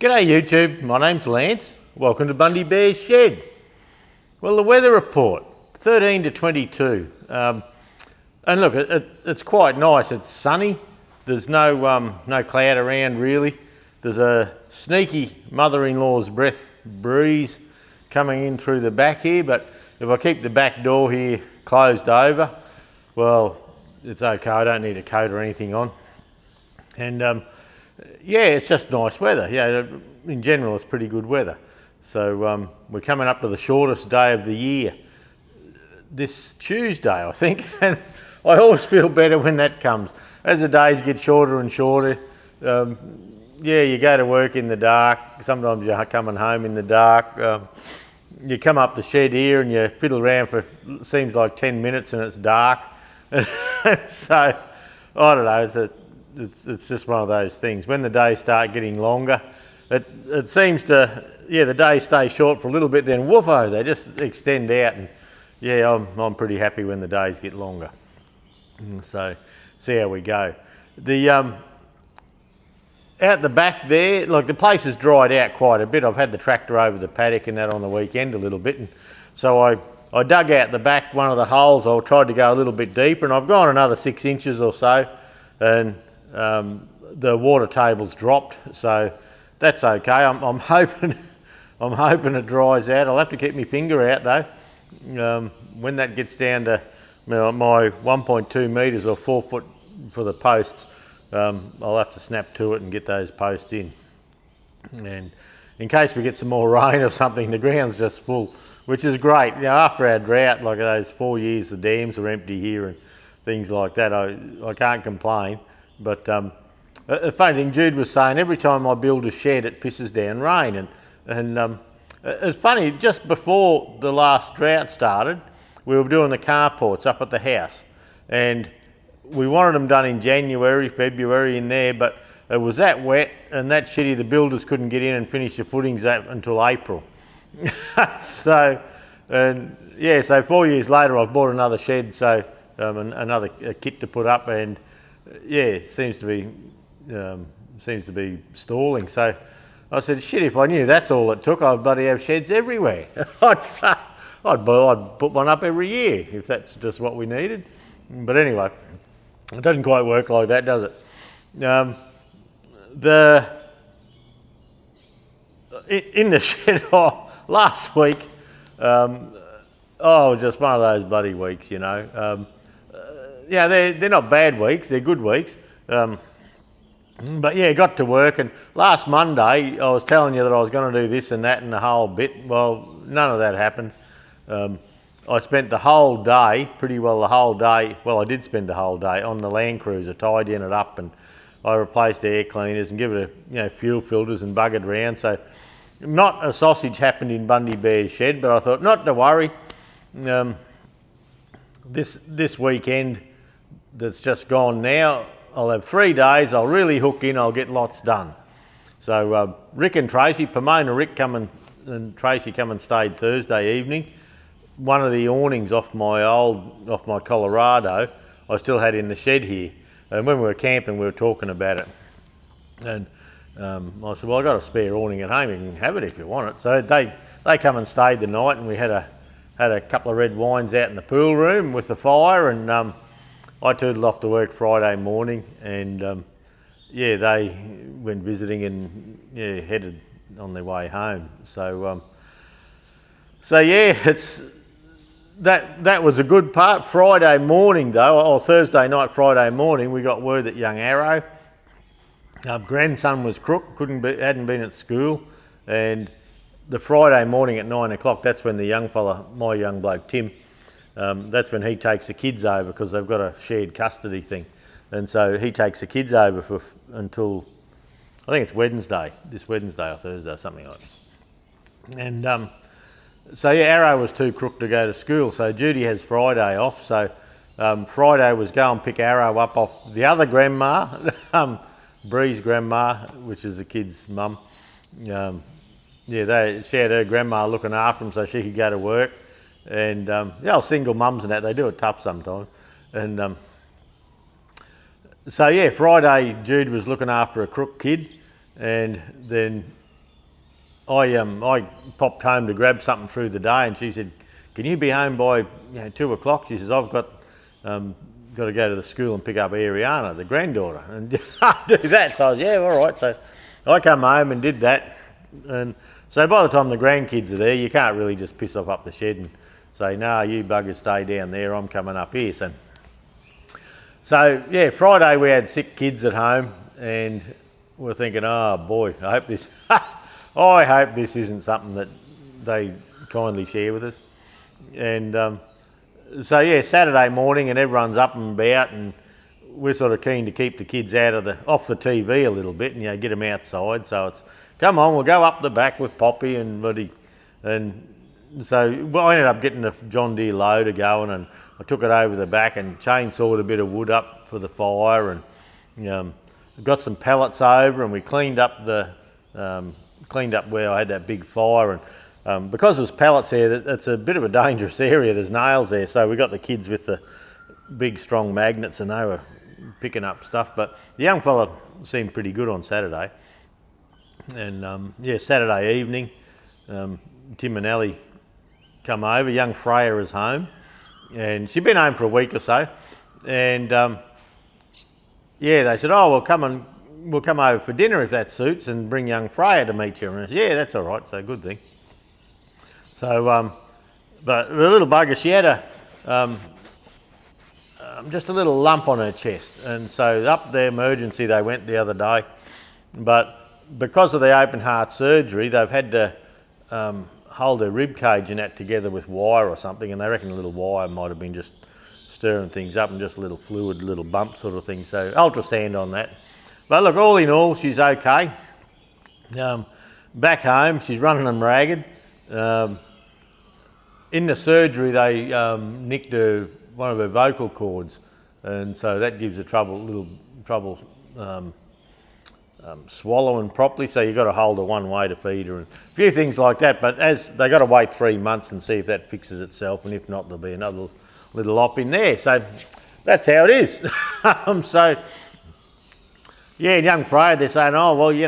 G'day YouTube, my name's Lance. Welcome to Bundy Bear's Shed. Well, the weather report, 13 to 22. And look, it's quite nice. It's sunny. There's no cloud around really. There's a sneaky mother-in-law's breath breeze coming in through the back here, but if I keep the back door here closed over, well, it's okay. I don't need a coat or anything on. And yeah, it's just nice weather. Yeah, in general, it's pretty good weather. So we're coming up to the shortest day of the year, this Tuesday, I think. And I always feel better when that comes. As the days get shorter and shorter, yeah, you go to work in the dark. Sometimes you're coming home in the dark. You come up the shed here and you fiddle around for, seems like 10 minutes and it's dark. So, I don't know, it's just one of those things. When the days start getting longer, it seems to, yeah, the days stay short for a little bit, then woofo, they just extend out. And yeah, I'm pretty happy when the days get longer. So, see how we go. Out the back there, like the place has dried out quite a bit. I've had the tractor over the paddock and that on the weekend a little bit. And so I dug out the back one of the holes. I tried to go a little bit deeper and I've gone another 6 inches or so. And the water table's dropped, so that's okay. I'm hoping it dries out. I'll have to keep my finger out though. When that gets down to my 1.2 metres or 4 foot for the posts, I'll have to snap to it and get those posts in. And in case we get some more rain or something, the ground's just full, which is great. You know, after our drought, like those 4 years, the dams are empty here and things like that. I can't complain. But a funny thing, Jude was saying, every time I build a shed, it pisses down rain. And it's funny, just before the last drought started, we were doing the carports up at the house. And we wanted them done in January, February in there, but it was that wet and that shitty, the builders couldn't get in and finish the footings until April. So, and yeah, so 4 years later, I've bought another shed, so another kit to put up, and yeah, it seems to be stalling. So I said, shit, if I knew that's all it took, I'd bloody have sheds everywhere. I'd put one up every year if that's just what we needed. But anyway, it doesn't quite work like that, does it? In the shed last week, just one of those bloody weeks, you know. Yeah, they're not bad weeks, they're good weeks. But yeah, got to work, and last Monday I was telling you that I was going to do this and that and the whole bit. Well, none of that happened. I spent the whole day, I did spend the whole day on the Land Cruiser, tidying it up, and I replaced the air cleaners and give it fuel filters and buggered around. So not a sausage happened in Bundy Bear's shed, but I thought not to worry. This weekend that's just gone now, I'll have 3 days, I'll really hook in, I'll get lots done. So Rick and Tracy, Pomona Rick and Tracy come and stayed Thursday evening. One of the awnings off my Colorado, I still had in the shed here. And when we were camping, we were talking about it. And I said, well, I've got a spare awning at home, you can have it if you want it. So they come and stayed the night, and we had a couple of red wines out in the pool room with the fire, and I tootled off to work Friday morning, and yeah, they went visiting and yeah, headed on their way home. So yeah, that was a good part. Friday morning though, or Thursday night, Friday morning, we got word that young Arrow, our grandson was crook, hadn't been at school, and the Friday morning at 9 o'clock, that's when the young fella, my young bloke Tim, that's when he takes the kids over, because they've got a shared custody thing. And so he takes the kids over until, I think it's this Wednesday or Thursday or something like that. And so yeah, Arrow was too crook to go to school, so Judy has Friday off. So Friday was go and pick Arrow up off the other grandma, Bree's grandma, which is the kid's mum. Yeah, she had her grandma looking after him so she could go to work. And yeah, single mums and that, they do it tough sometimes. And so yeah, Friday Jude was looking after a crook kid, and then I popped home to grab something through the day, and she said, "Can you be home by 2 o'clock?" She says, "I've got to go to the school and pick up Ariana, the granddaughter, and do that." So I was, yeah, all right. So I come home and did that, and so by the time the grandkids are there, you can't really just piss off up the shed and say, "No, you buggers stay down there, I'm coming up here." So yeah, Friday we had sick kids at home, and we're thinking, oh boy, I hope this isn't something that they kindly share with us. And so yeah, Saturday morning, and everyone's up and about, and we're sort of keen to keep the kids off the TV a little bit, and get them outside. So it's, come on, we'll go up the back with Poppy and Buddy. And so I ended up getting the John Deere loader going, and I took it over the back and chainsawed a bit of wood up for the fire, and got some pellets over, and we cleaned up where I had that big fire. And because there's pellets there, it's a bit of a dangerous area. There's nails there, so we got the kids with the big strong magnets, and they were picking up stuff. But the young fella seemed pretty good on Saturday. And yeah, Saturday evening, Tim and Ellie come over. Young Freya is home, and she'd been home for a week or so. And yeah, they said, "Oh, we'll come over for dinner if that suits, and bring young Freya to meet you." And I said, "Yeah, that's all right." So good thing. So, but the little bugger, she had just a little lump on her chest, and so up the emergency they went the other day. But because of the open heart surgery, they've had to hold her rib cage and that together with wire or something, and they reckon a little wire might have been just stirring things up, and just a little fluid, little bump sort of thing. So ultrasound on that. But look, all in all, she's okay. Back home, she's running them ragged. In the surgery, they nicked one of her vocal cords, and so that gives her little trouble swallowing properly. So you've got to hold her one way to feed her, and a few things like that. But as they got to wait 3 months and see if that fixes itself, and if not, there'll be another little op in there. So that's how it is. So yeah, young Freya, they're saying, "Oh well, you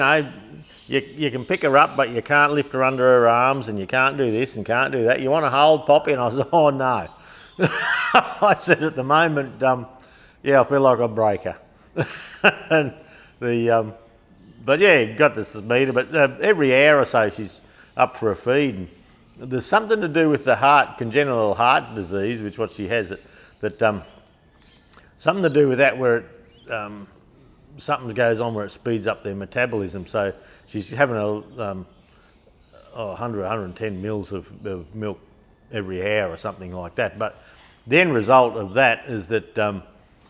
can pick her up, but you can't lift her under her arms, and you can't do this and can't do that. You want to hold Poppy?" And I was, "Oh no." I said, "At the moment, yeah, I feel like I'll break her." And but yeah, got this meter. But every hour or so, she's up for a feed. And there's something to do with the congenital heart disease, which what she has. Something to do with that, where something goes on where it speeds up their metabolism. So she's having 110 mils of milk every hour or something like that. But the end result of that is that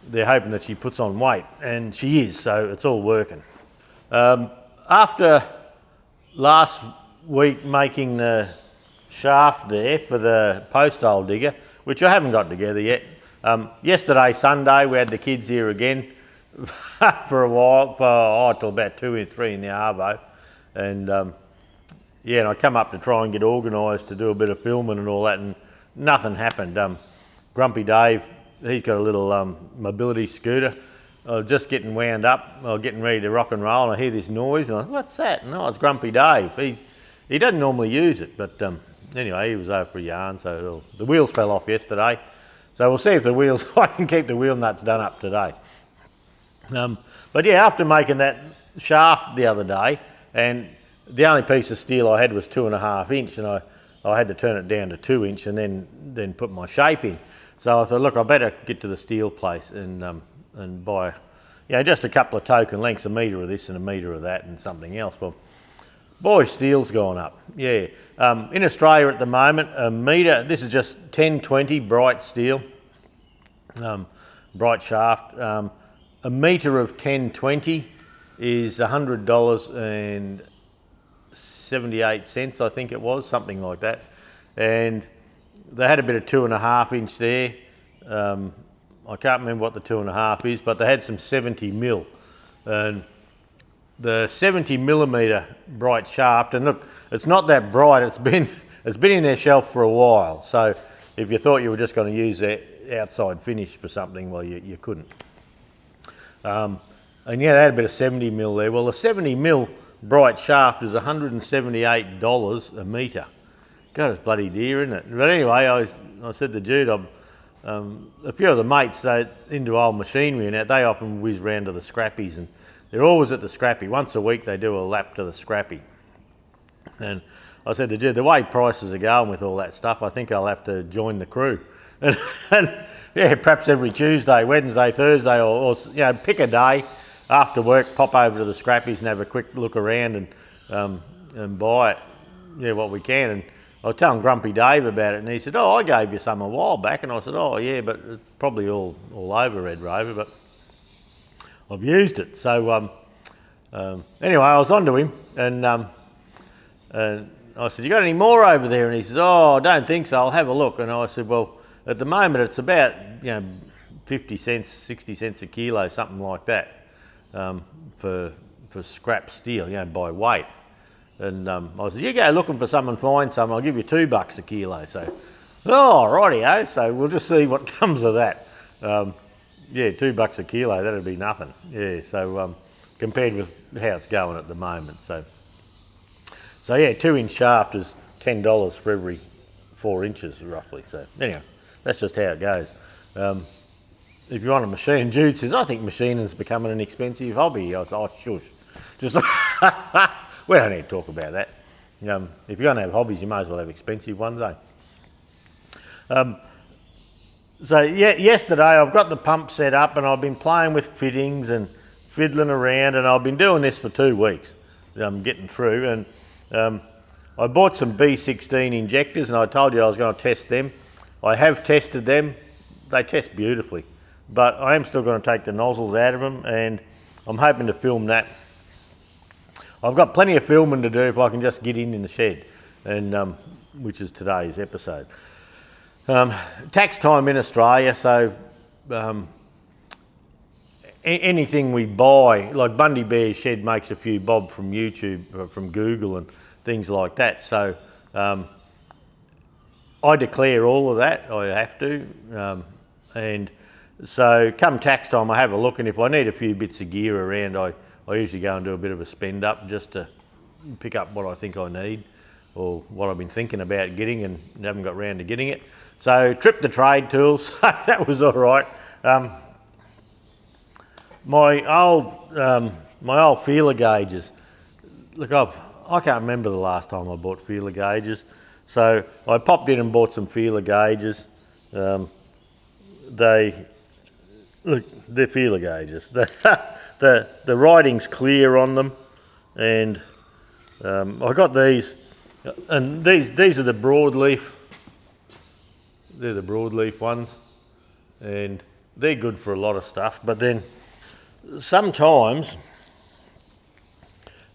they're hoping that she puts on weight, and she is, so it's all working. After last week making the shaft there for the post hole digger, which I haven't got together yet, yesterday, Sunday, we had the kids here again for a while, till about 2 or 3 in the arvo, and yeah, and I come up to try and get organised to do a bit of filming and all that, and nothing happened. Grumpy Dave, he's got a little mobility scooter. I was just getting wound up, I was getting ready to rock and roll, and I hear this noise, and I thought, "What's that?" No, it's Grumpy Dave. He doesn't normally use it, but anyway, he was over for a yarn, so the wheels fell off yesterday. So we'll see if I can keep the wheel nuts done up today. But yeah, after making that shaft the other day, and the only piece of steel I had was 2.5 inch, and I had to turn it down to 2 inch and then put my shape in. So I thought, look, I better get to the steel place and buy, just a couple of token lengths, a metre of this and a metre of that and something else. Well, boy, steel's gone up. Yeah. In Australia at the moment, a metre, this is just 1020 bright steel, bright shaft. A metre of 1020 is $100.78, I think it was, something like that. And they had a bit of 2.5 inch there. I can't remember what the 2.5 is, but they had some 70 mil. And the 70 millimetre bright shaft, and look, it's not that bright, it's been in their shelf for a while. So if you thought you were just going to use that outside finish for something, well, you couldn't. And yeah, they had a bit of 70 mil there. Well, the 70 mil bright shaft is $178 a metre. God, it's bloody dear, isn't it? But anyway, I said to Jude, a few of the mates, they into old machinery and that, they often whiz round to the scrappies, and they're always at the scrappy. Once a week they do a lap to the scrappy. And I said to Jude, the way prices are going with all that stuff, I think I'll have to join the crew. And yeah, perhaps every Tuesday, Wednesday, Thursday, or pick a day after work, pop over to the scrappies and have a quick look around and buy it, what we can. And I was telling Grumpy Dave about it, and he said, "Oh, I gave you some a while back," and I said, "Oh yeah, but it's probably all over Red Rover, but I've used it." So anyway, I was onto him, and I said, "You got any more over there?" And he says, "Oh, I don't think so. I'll have a look." And I said, "Well, at the moment it's about 50 cents, 60 cents a kilo, something like that, for scrap steel, by weight." And I said, "You go looking for some and find some. I'll give you $2 a kilo." So, oh, rightio. So we'll just see what comes of that. $2 a kilo, that'd be nothing. Yeah. So compared with how it's going at the moment. So yeah, 2-inch shaft is $10 for every 4 inches roughly. So anyway, that's just how it goes. If you want a machine, Jude says, "I think machining's becoming an expensive hobby." I said, "Oh, shush. Just we don't need to talk about that. If you're going to have hobbies, you may as well have expensive ones, eh?" So yeah, yesterday I've got the pump set up and I've been playing with fittings and fiddling around, and I've been doing this for 2 weeks. I'm getting through, and I bought some B16 injectors, and I told you I was going to test them. I have tested them. They test beautifully, but I am still going to take the nozzles out of them, and I'm hoping to film that. I've got plenty of filming to do if I can just get in the shed, and which is today's episode. Tax time in Australia, so anything we buy, like Bundy Bear's shed makes a few bob from YouTube, from Google and things like that. So I declare all of that, I have to. And so come tax time, I have a look, and if I need a few bits of gear around, I usually go and do a bit of a spend up just to pick up what I think I need or what I've been thinking about getting and haven't got round to getting it. So tripped the trade tools, that was all right. My old feeler gauges, look, I can't remember the last time I bought feeler gauges. So I popped in and bought some feeler gauges. They're feeler gauges. The writing's clear on them, and I got these, and these are the broadleaf. They're the broadleaf ones, and they're good for a lot of stuff. But then sometimes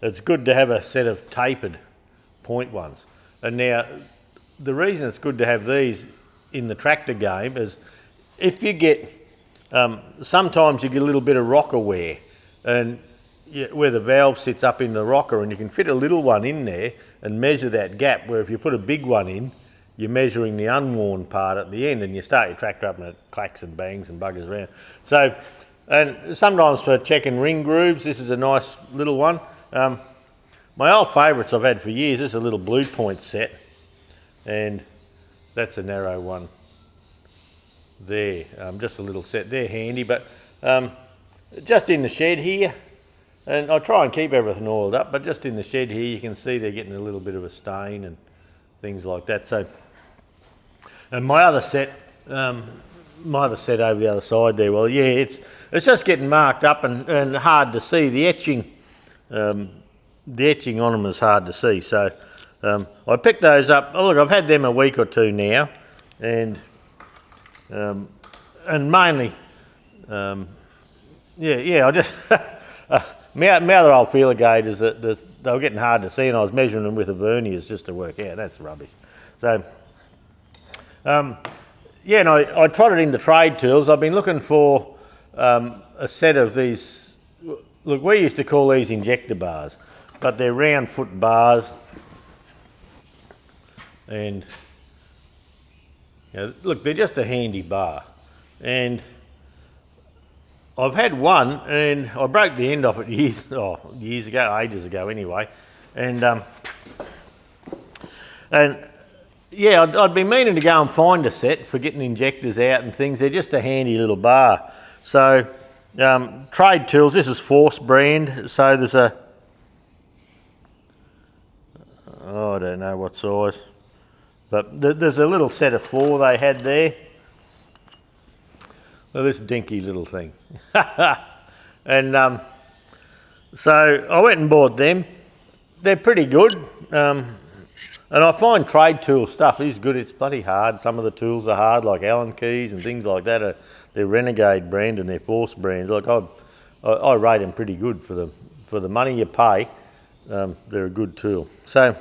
it's good to have a set of tapered point ones. And now the reason it's good to have these in the tractor game is if you get sometimes you get a little bit of rocker wear, and where the valve sits up in the rocker, and you can fit a little one in there and measure that gap, where if you put a big one in, you're measuring the unworn part at the end, and you start your tractor up and it clacks and bangs and buggers around. So, and sometimes for checking ring grooves, this is a nice little one. My old favourites I've had for years, this is a little blue point set, and that's a narrow one there. Just a little set, they're handy, but just in the shed here, and I try and keep everything oiled up, but just in the shed here you can see they're getting a little bit of a stain and things like that. So, and my other set over the other side there, well, yeah, it's just getting marked up and hard to see. The etching on them is hard to see. So I picked those up. Oh, look, I've had them a week or two now, and mainly, I just my other old feeler gauges, they were getting hard to see, and I was measuring them with the verniers just to work out. That's rubbish. So, and I trotted in the trade tools. I've been looking for a set of these. Look, we used to call these injector bars, but they're round foot bars, and look, they're just a handy bar. And I've had one, and I broke the end off it years ago, ages ago anyway, and yeah, I'd been meaning to go and find a set for getting injectors out and things. They're just a handy little bar. So Trade Tools, this is Force brand, so there's a, oh, I don't know what size, but there's a little set of 4 they had there. Well, this dinky little thing. And so I went and bought them. They're pretty good. And I find Trade Tool stuff is good. It's bloody hard. Some of the tools are hard, like Allen keys and things like that. They're Renegade brand and they're Force brands. Like I rate them pretty good for the money you pay. They're a good tool. So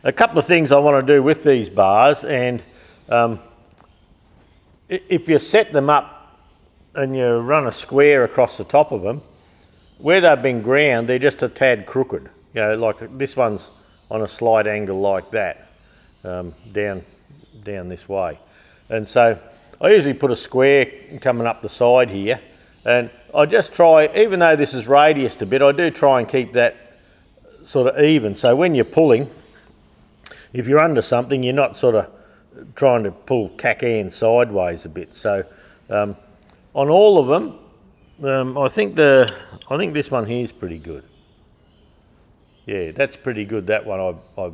a couple of things I want to do with these bars, and if you set them up and you run a square across the top of them, where they've been ground, they're just a tad crooked. You know, like this one's on a slight angle like that, down this way. And so I usually put a square coming up the side here, and I just try, even though this is radiused a bit, I do try and keep that sort of even. So when you're pulling, if you're under something, you're not sort of trying to pull cack-hand sideways a bit. So on all of them, I think this one here is pretty good. Yeah, that's pretty good, that one. I've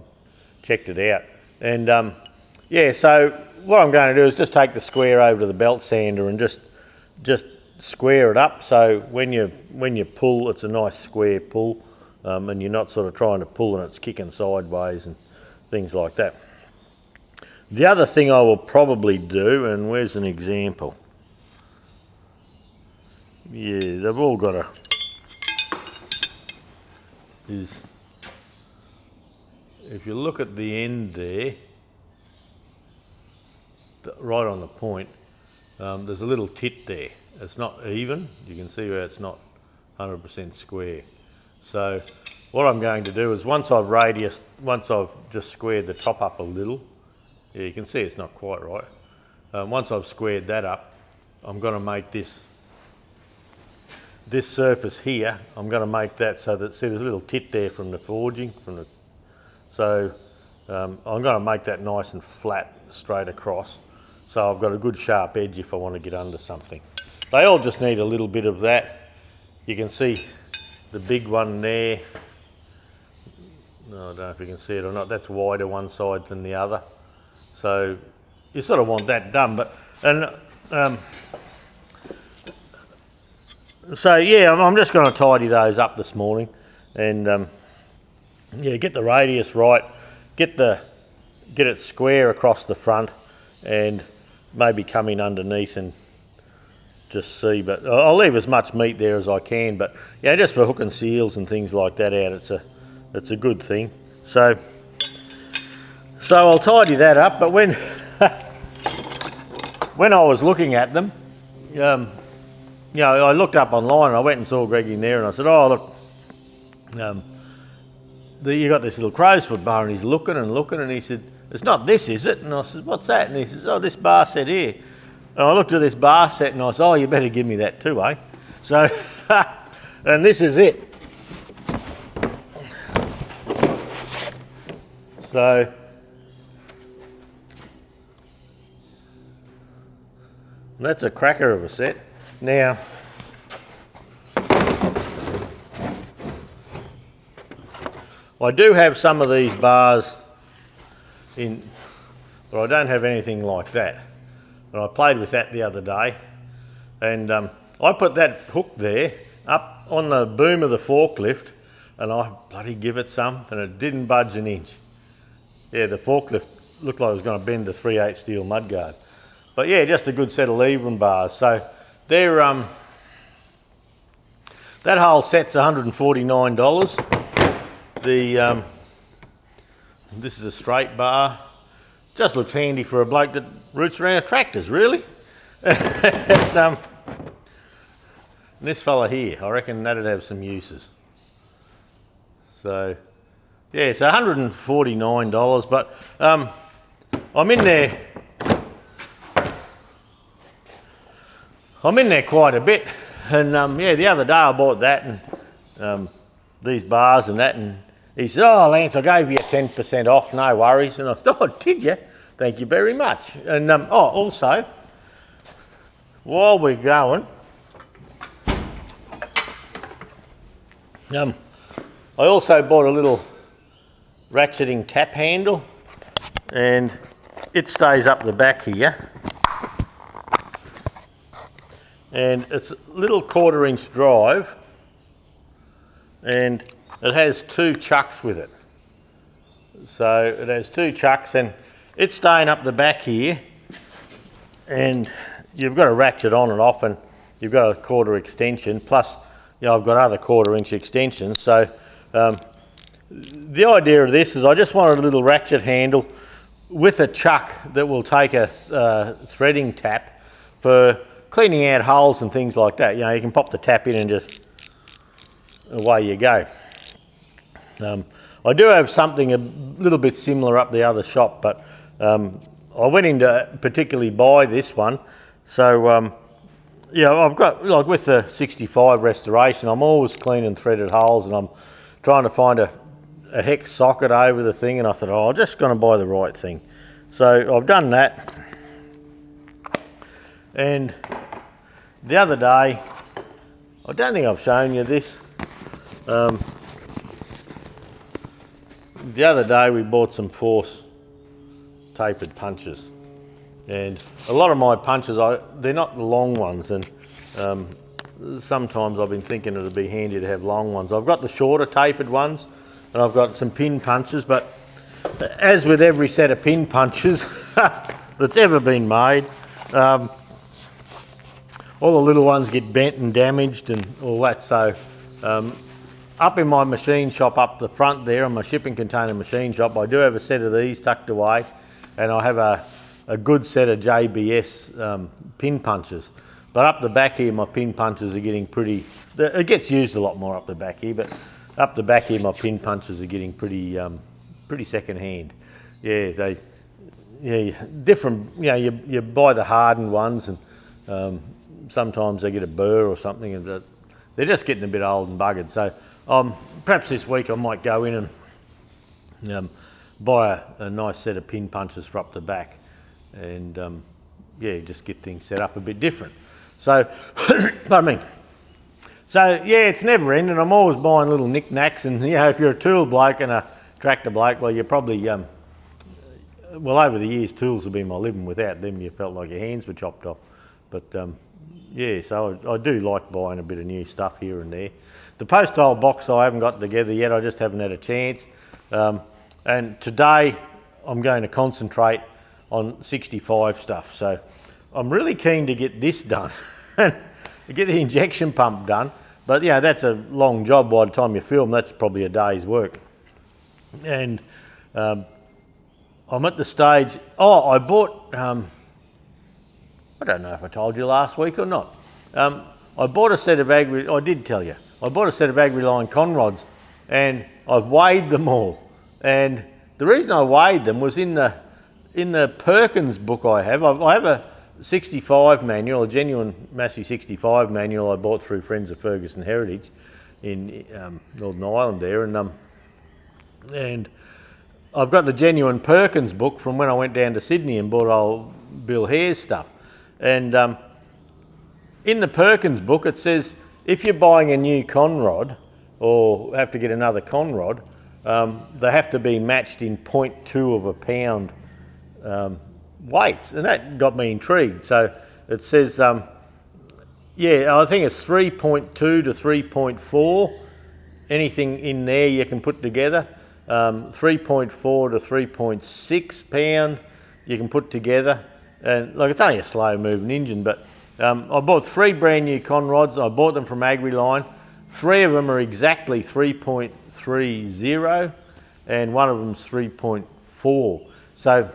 checked it out. And yeah, so what I'm going to do is just take the square over to the belt sander and just square it up, so when you pull, it's a nice square pull, and you're not sort of trying to pull and it's kicking sideways and things like that. The other thing I will probably do, and where's an example? Yeah, they've all got if you look at the end there, right on the point, there's a little tit there. It's not even. You can see where it's not 100% square. So what I'm going to do is once I've just squared the top up a little, yeah, you can see it's not quite right. Once I've squared that up, I'm going to make this surface here, I'm going to make that so that, see there's a little tit there from the forging, so I'm going to make that nice and flat straight across, so I've got a good sharp edge if I want to get under something. They all just need a little bit of that. You can see the big one there. No, I don't know if you can see it or not. That's wider one side than the other. So you sort of want that done, so yeah, I'm just going to tidy those up this morning, and yeah, get the radius right, get it square across the front, and maybe come in underneath and just see. But I'll leave as much meat there as I can. But yeah, just for hooking seals and things like that out, it's a good thing. So I'll tidy that up. But when I was looking at them, you know, I looked up online and I went and saw Greg in there and I said, oh look, you got this little crow's foot bar, and he's looking and he said, it's not this, is it? And I said, what's that? And he says, oh, this bar set here. And I looked at this bar set and I said, oh, you better give me that too, eh? So, and this is it. So, that's a cracker of a set. Now, I do have some of these bars in, but I don't have anything like that. And I played with that the other day, and I put that hook there up on the boom of the forklift, and I bloody give it some, and it didn't budge an inch. Yeah, the forklift looked like it was going to bend the 3/8 steel mudguard. But yeah, just a good set of lever bars. So they're that whole set's $149. This is a straight bar. Just looks handy for a bloke that roots around tractors, really. And, this fella here, I reckon that'd have some uses. So, yeah, it's $149, but I'm in there I'm in there quite a bit. And yeah, the other day I bought that and these bars and that, and he said, "Oh, Lance, I gave you 10% off, no worries." And I thought, "Oh, did you? Thank you very much." And oh, also, while we're going, I also bought a little ratcheting tap handle, and it stays up the back here. And it's a little 1/4-inch drive, and it has 2 chucks with it. So it has 2 chucks, and it's staying up the back here, and you've got to ratchet on and off, and you've got a 1/4 extension, plus I've got other 1/4-inch extensions. So the idea of this is I just wanted a little ratchet handle with a chuck that will take a threading tap for cleaning out holes and things like that. You can pop the tap in and just away you go. I do have something a little bit similar up the other shop, but I went in to particularly buy this one. So yeah, I've got, like with the 65 restoration, I'm always cleaning threaded holes, and I'm trying to find a hex socket over the thing, and I thought, oh, I'm just going to buy the right thing. So I've done that. And the other day, I don't think I've shown you this. The other day we bought some force tapered punches, and a lot of my punches, they're not long ones, and sometimes I've been thinking it'd be handy to have long ones. I've got the shorter tapered ones, and I've got some pin punches, but as with every set of pin punches that's ever been made, all the little ones get bent and damaged and all that. So up in my machine shop up the front there, on my shipping container machine shop, I do have a set of these tucked away, and I have a good set of JBS pin punches. But up the back here, my pin punches are getting pretty, it gets used a lot more up the back here, but up the back here, my pin punches are getting pretty second hand. Yeah, different, you buy the hardened ones, and sometimes they get a burr or something, and they're just getting a bit old and buggered. So perhaps this week I might go in and buy a nice set of pin punches for up the back, and yeah, just get things set up a bit different. So, pardon me. So yeah, it's never ending. I'm always buying little knickknacks, and if you're a tool bloke and a tractor bloke, well, you're probably, well, over the years, tools have been my living. Without them, you felt like your hands were chopped off. But yeah, so I do like buying a bit of new stuff here and there. The post hole box I haven't got together yet. I just haven't had a chance. And today I'm going to concentrate on 65 stuff. So I'm really keen to get this done, to get the injection pump done. But yeah, that's a long job by the time you film. That's probably a day's work. And I'm at the stage, I bought, I don't know if I told you last week or not. I bought a set of I did tell you. I bought a set of Agri-Line conrods, and I've weighed them all. And the reason I weighed them was in the Perkins book I have a 65 manual, a genuine Massey 65 manual I bought through Friends of Ferguson Heritage in Northern Ireland there, and I've got the genuine Perkins book from when I went down to Sydney and bought old Bill Hare's stuff. And in the Perkins book it says if you're buying a new conrod or have to get another conrod, they have to be matched in 0.2 of a pound weights, and that got me intrigued. So it says, yeah, I think it's 3.2 to 3.4, anything in there you can put together. 3.4 to 3.6 pound you can put together, and like it's only a slow moving engine. But I bought 3 brand new conrods. I bought them from Agri-Line. 3 of them are exactly 3.30 and one of them's 3.4. So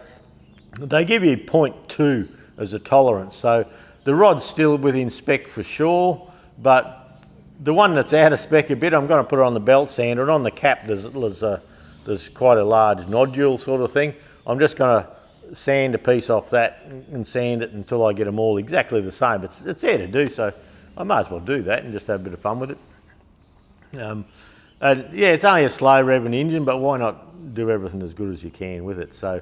they give you 0.2 as a tolerance. So the rod's still within spec for sure, but the one that's out of spec a bit, I'm going to put it on the belt sander, and on the cap there's quite a large nodule sort of thing. I'm just going to sand a piece off that and sand it until I get them all exactly the same. It's there to do, so I may as well do that and just have a bit of fun with it. And yeah, it's only a slow revving engine, but why not do everything as good as you can with it? So,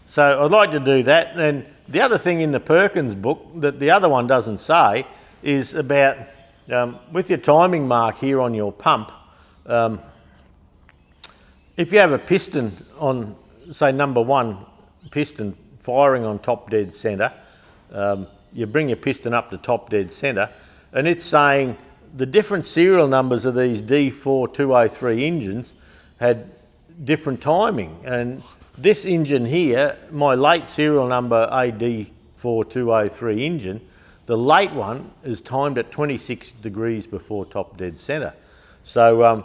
so I'd like to do that. And the other thing in the Perkins book that the other one doesn't say is about with your timing mark here on your pump. If you have a piston on, say, number 1 piston firing on top dead centre, you bring your piston up to top dead centre, and it's saying the different serial numbers of these D4203 engines had different timing. And this engine here, my late serial number AD4203 engine, the late one is timed at 26 degrees before top dead centre. So,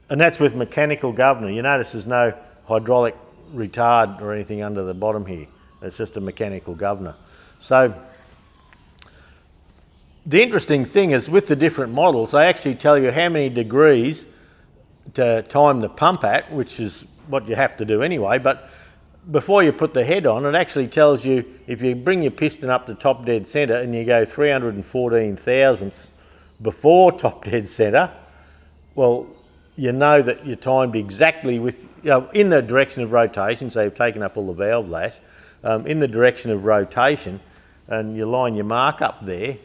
and that's with mechanical governor. You notice there's no hydraulic retard or anything under the bottom here. It's just a mechanical governor. So the interesting thing is with the different models, they actually tell you how many degrees to time the pump at, which is what you have to do anyway. But before you put the head on, it actually tells you if you bring your piston up to top dead centre and you go 314 thousandths before top dead centre, well, you know that you're timed exactly with, in the direction of rotation, so you've taken up all the valve lash, in the direction of rotation, and you line your mark up there,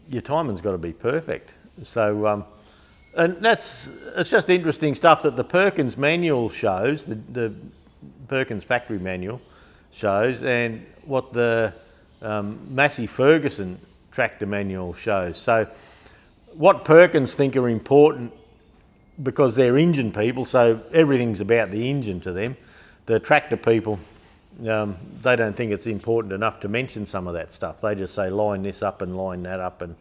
your timing's got to be perfect. So, and it's just interesting stuff that the Perkins manual shows, the Perkins factory manual shows, and what the Massey Ferguson tractor manual shows. So what Perkins think are important, because they're engine people, so everything's about the engine to them. The tractor people, they don't think it's important enough to mention some of that stuff. They just say line this up and line that up and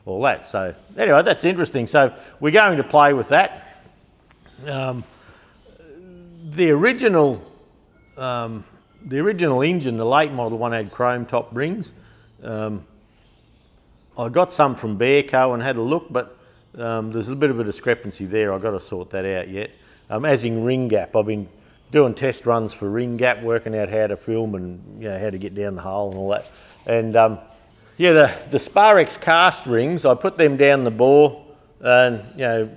all that. So anyway, that's interesting. So we're going to play with that. The original engine, the late model one, had chrome top rings. I got some from Bearco and had a look, but there's a bit of a discrepancy there. I've got to sort that out yet. As in ring gap, I've been doing test runs for ring gap, working out how to film and how to get down the hole and all that. And yeah, the Sparex cast rings, I put them down the bore and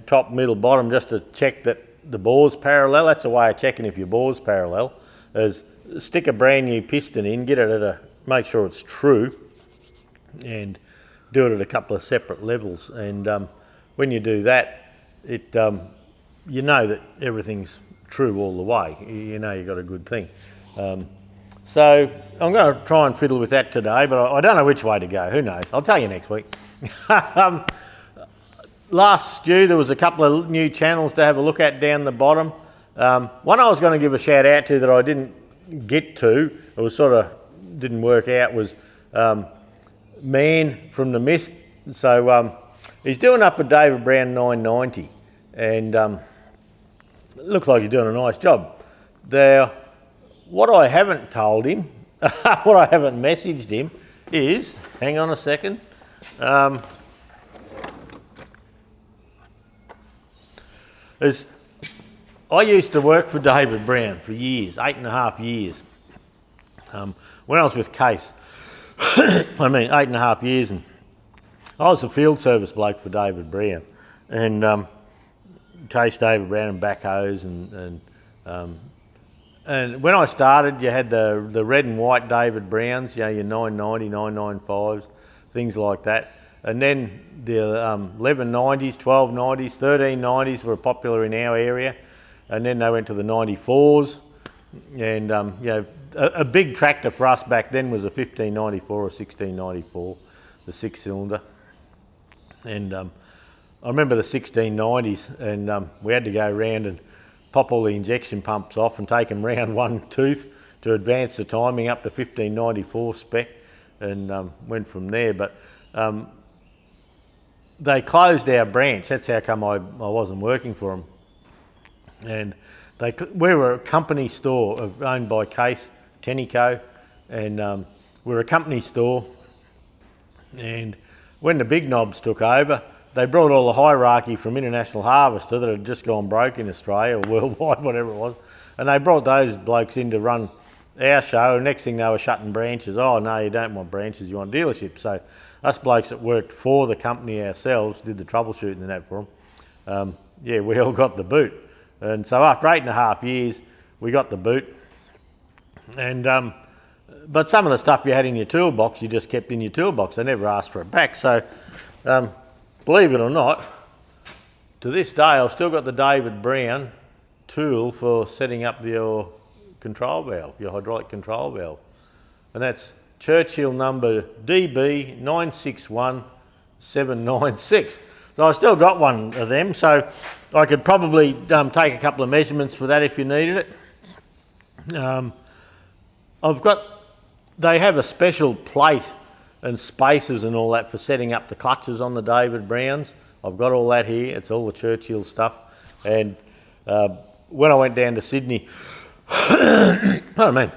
top, middle, bottom, just to check that the bore's parallel. That's a way of checking if your bore's parallel, is stick a brand new piston in, get it at make sure it's true, and do it at a couple of separate levels. And when you do that, it you know that everything's true all the way. You know you've got a good thing. So I'm going to try and fiddle with that today, but I don't know which way to go. Who knows? I'll tell you next week. Last stew, there was a couple of new channels to have a look at down the bottom. One I was going to give a shout out to that I didn't get to, it was sort of didn't work out, was Man from the Mist. So he's doing up a David Brown 990, and it looks like he's doing a nice job. What I haven't told him, what I haven't messaged him is, hang on a second, is I used to work for David Brown for years, 8.5 years, when I was with Case. I mean 8.5 years, and I was a field service bloke for David Brown, and Case, David Brown and backhoes, and when I started, you had the red and white David Browns, your 990, 995s, things like that. And then the 1190s, 1290s, 1390s were popular in our area. And then they went to the 94s. And a big tractor for us back then was a 1594 or 1694, the 6-cylinder. And I remember the 1690s, and we had to go around and pop all the injection pumps off and take them round one tooth to advance the timing up to 1594 spec, and went from there. But they closed our branch. That's how come I wasn't working for them. And we were a company store owned by Case Tenneco, and we were a company store. And when the big knobs took over, they brought all the hierarchy from International Harvester that had just gone broke in Australia or worldwide, whatever it was, And they brought those blokes in to run our show, and next thing they were shutting branches. Oh no, you don't want branches, you want dealerships. So us blokes that worked for the company ourselves did the troubleshooting and that for them. Yeah, we all got the boot. And so after 8.5 years, we got the boot. And but some of the stuff you had in your toolbox, you just kept in your toolbox. They never asked for it back. So believe it or not, to this day, I've still got the David Brown tool for setting up your control valve, your hydraulic control valve. And that's Churchill number DB961796. So I still got one of them, so I could probably take a couple of measurements for that if you needed it. They have a special plate and spacers and all that for setting up the clutches on the David Browns. I've got all that here. It's all the Churchill stuff. And when I went down to Sydney, pardon me,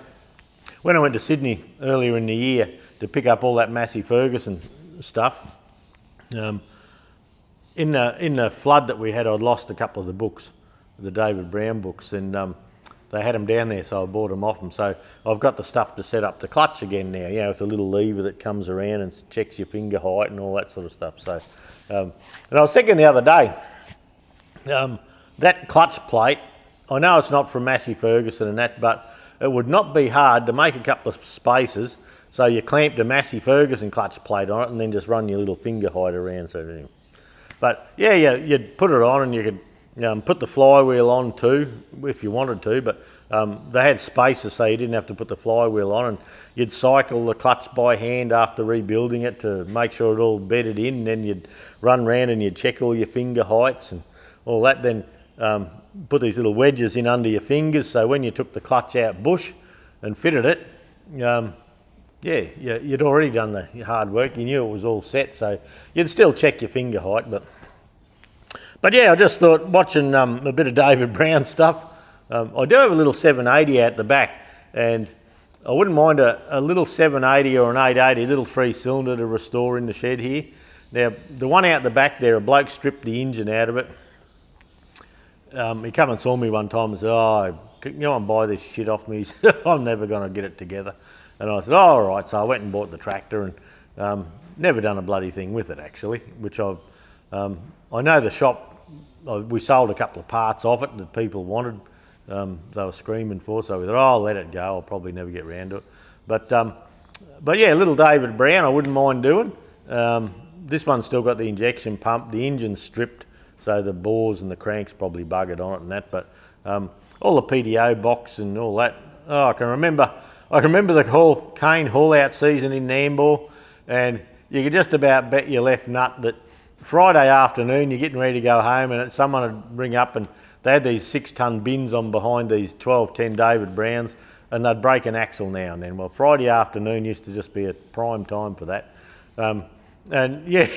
when I went to Sydney earlier in the year to pick up all that Massey Ferguson stuff, in the flood that we had, I'd lost a couple of the books, the David Brown books, and they had them down there, so I bought them off them. So I've got the stuff to set up the clutch again now, you know, with a little lever that comes around and checks your finger height and all that sort of stuff. So, and I was thinking the other day, that clutch plate, I know it's not from Massey Ferguson and that, but it would not be hard to make a couple of spacers so you clamped a Massey Ferguson clutch plate on it and then just run your little finger height around. So anyway. But yeah, you'd put it on and you could put the flywheel on too, if you wanted to, but they had spacers so you didn't have to put the flywheel on, and you'd cycle the clutch by hand after rebuilding it to make sure it all bedded in, and then you'd run round and you'd check all your finger heights and all that, then put these little wedges in under your fingers so when you took the clutch out bush and fitted it, you'd already done the hard work, you knew it was all set, so you'd still check your finger height. But yeah, I just thought, watching a bit of David Brown stuff, I do have a little 780 out the back, and I wouldn't mind a little 780 or an 880, a little 3-cylinder to restore in the shed here. Now, the one out the back there, a bloke stripped the engine out of it. He come and saw me one time and said, "Oh, can you go and buy this shit off me?" He said, "I'm never going to get it together." And I said, "Oh, all right." So I went and bought the tractor and never done a bloody thing with it actually, which I know the shop, we sold a couple of parts of it that people wanted, they were screaming for, so we thought, "Oh, I'll let it go, I'll probably never get round to it." But yeah, little David Brown, I wouldn't mind doing. This one's still got the injection pump, the engine's stripped, so the bores and the cranks probably buggered on it and that, but all the PDO box and all that. Oh, I can remember the whole cane haul-out season in Nambour, and you could just about bet your left nut that Friday afternoon you're getting ready to go home and someone would ring up and they had these 6-ton bins on behind these 1210 David Browns, and they'd break an axle now and then. Well, Friday afternoon used to just be a prime time for that. And yeah,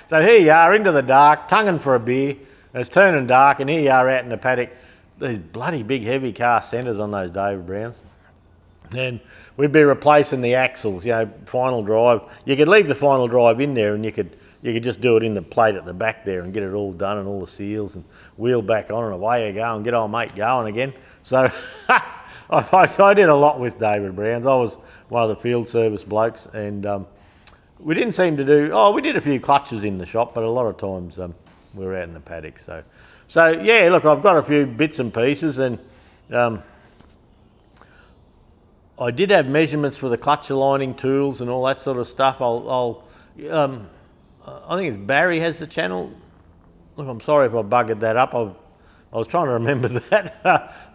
so here you are into the dark, tonguing for a beer, and it's turning dark, and here you are out in the paddock, these bloody big heavy cast centres on those David Browns. And we'd be replacing the axles, you know, final drive. You could leave the final drive in there and you could just do it in the plate at the back there and get it all done and all the seals and wheel back on and away you go and get old mate going again. So I did a lot with David Browns. I was one of the field service blokes, and we didn't seem to do, we did a few clutches in the shop, but a lot of times we were out in the paddock. So yeah, look, I've got a few bits and pieces, and I did have measurements for the clutch aligning tools and all that sort of stuff. I think it's Barry has the channel. Look, I'm sorry if I buggered that up. I was trying to remember that.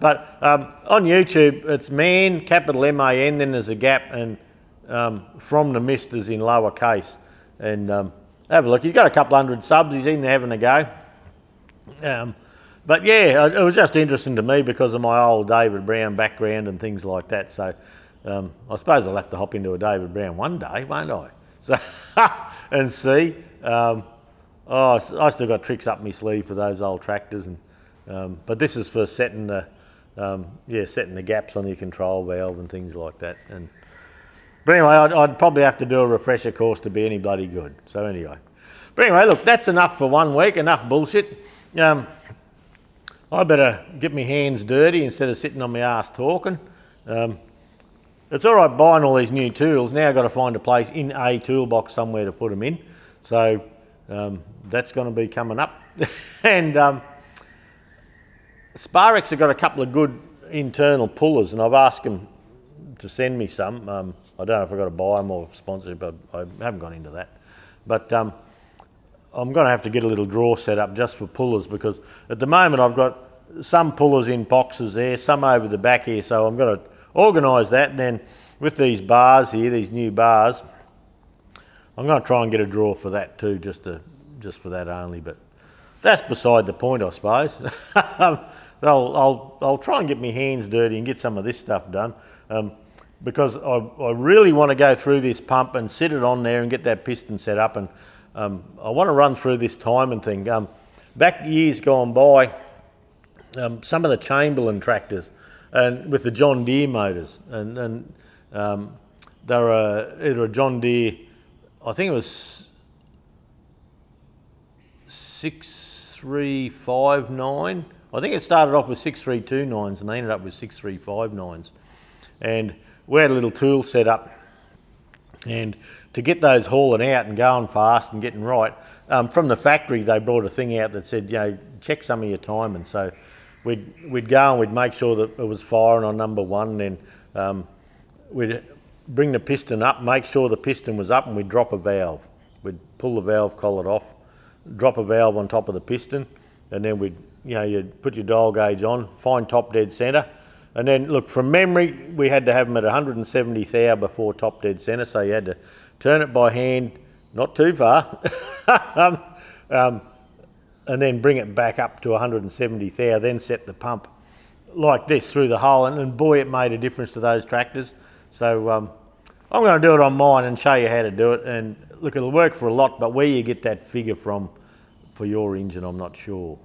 But on YouTube, it's Man, capital M-A-N, then there's a gap, and From the Misters in lowercase. And have a look. He's got a couple hundred subs. He's in there having a go. But yeah, it was just interesting to me because of my old David Brown background and things like that. So I suppose I'll have to hop into a David Brown one day, won't I? So and see. I still got tricks up my sleeve for those old tractors, and but this is for setting the gaps on your control valve and things like that. But anyway, I'd probably have to do a refresher course to be any bloody good. So anyway, but anyway, look, that's enough for 1 week. Enough bullshit. I better get my hands dirty instead of sitting on my ass talking. It's all right buying all these new tools. Now I've got to find a place in a toolbox somewhere to put them in. So that's going to be coming up. And Sparex have got a couple of good internal pullers, and I've asked them to send me some. I don't know if I've got to buy them or sponsor, but I haven't gone into that. But I'm going to have to get a little drawer set up just for pullers, because at the moment I've got some pullers in boxes there, some over the back here, so I'm going to organise that. And then with these bars here, these new bars, I'm going to try and get a drawer for that too, just for that only. But that's beside the point, I suppose. I'll try and get my hands dirty and get some of this stuff done, because I really want to go through this pump and sit it on there and get that piston set up. And I want to run through this timing thing. Back years gone by, some of the Chamberlain tractors and with the John Deere motors, and they were either a John Deere, I think it was 6359. I think it started off with 6329s and they ended up with 6359s. And we had a little tool set up, and to get those hauling out and going fast and getting right, from the factory they brought a thing out that said, check some of your timing. So we'd go and we'd make sure that it was firing on number one, and then we'd bring the piston up, make sure the piston was up, and we'd drop a valve. We'd pull the valve collar off, drop a valve on top of the piston, and then you'd put your dial gauge on, find top dead centre, and then look, from memory we had to have them at 170 thou before top dead centre, so you had to turn it by hand, not too far, and then bring it back up to 170 thou, then set the pump like this through the hole, and boy, it made a difference to those tractors. So I'm going to do it on mine and show you how to do it. And look, it'll work for a lot, but where you get that figure from for your engine, I'm not sure.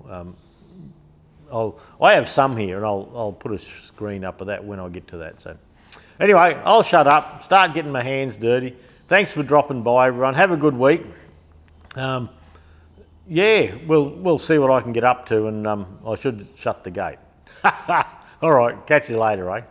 I have some here, and I'll put a screen up of that when I get to that. So anyway, I'll shut up, start getting my hands dirty. Thanks for dropping by, everyone. Have a good week. Yeah, we'll see what I can get up to, and I should shut the gate. All right, catch you later, eh?